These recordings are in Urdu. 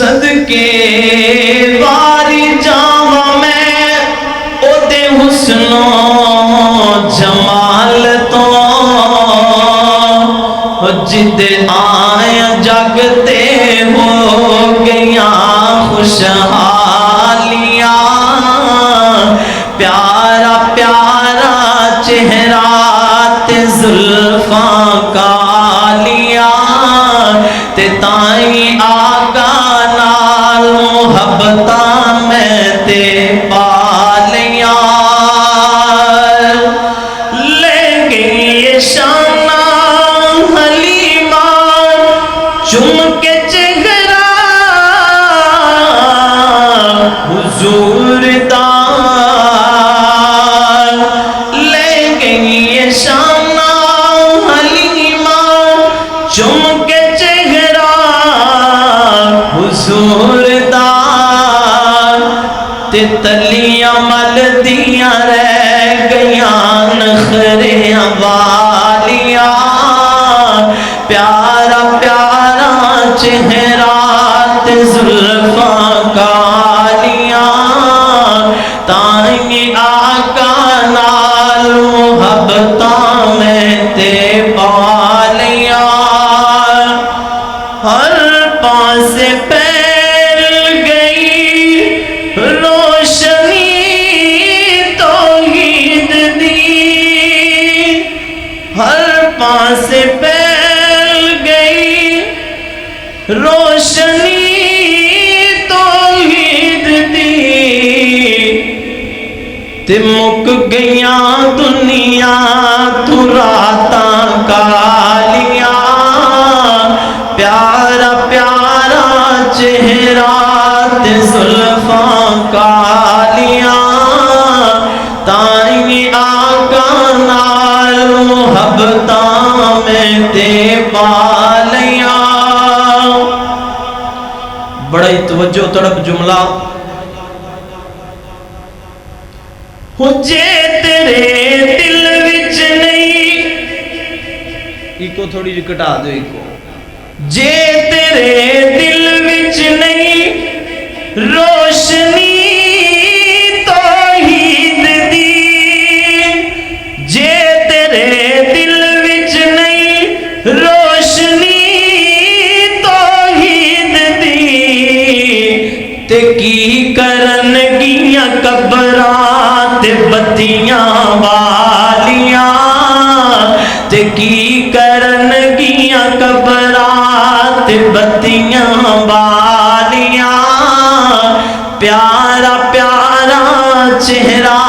صدقے واری جاواں میں او دے حسن و جمال تو جد آیا جگتے ہو گیاں خوشحالیاں پیارا پیارا چہرہ تے زلفاں کالیاں تے تائیں آقا نال محبتاں میں تے پالیاں لے گئی یہ شانہ حلیمہ چم کے چہرہ حضور دا لے گئی یہ شانہ حلیمہ چم کے چہرہ حضور دا تے تلیاں مل دیاں رہ گیاں نخریاں والیاں پیارا پیارا چہرہ تے زلفاں کالیاں تائیں آقا نال محبتاں میں تے پالیاں ہر پاسے پھیل گئی روشنی توحید دی ہر پاسے پھیل گئی روشنی توحید دی تے مک گیاں دنیا تو راتاں کالیاں پیارا پیارا چہرہ تے زلفاں کالیاں تائیں آقا نال محبتاں میں تے پالیاں بڑا ہی توجہ تڑپ جملہ ہو جے تیرے دل وچ نہیں ایکو تھوڑی جی کٹا دو ایکو جے تیرے دل وچ نہیں روشنی توحید دی جے تیرے دل وچ نہیں روشنی توحید دی تے کی کرن گیاں قبراں تے بتیاں والیاں تے کی کرن گیاں قبراں تے بتیاں والیاں پیارا پیارا چہرہ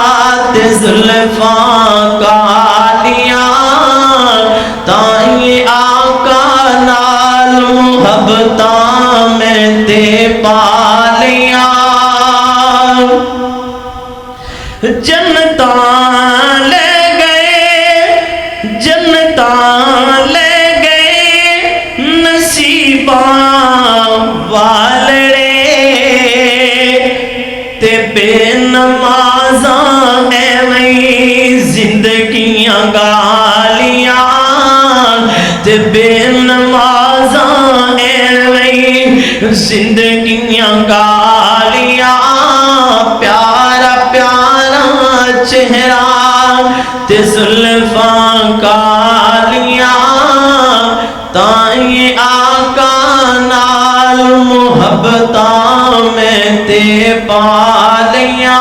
تے زلفاں کالیاں تائیں آقا نال محبتاں میں تے پالیاں جنتاں لے گئے جنتاں لے گئے نصیباں والڑے تے بے نمازاں ایویں زندگیاں گالیاں تے بے نمازاں ایویں زندگیاں گالیاں پیارا پیارا چہرہ تے زلفاں کالیاں تائیں آقا نال محبتاں میں تے پالیاں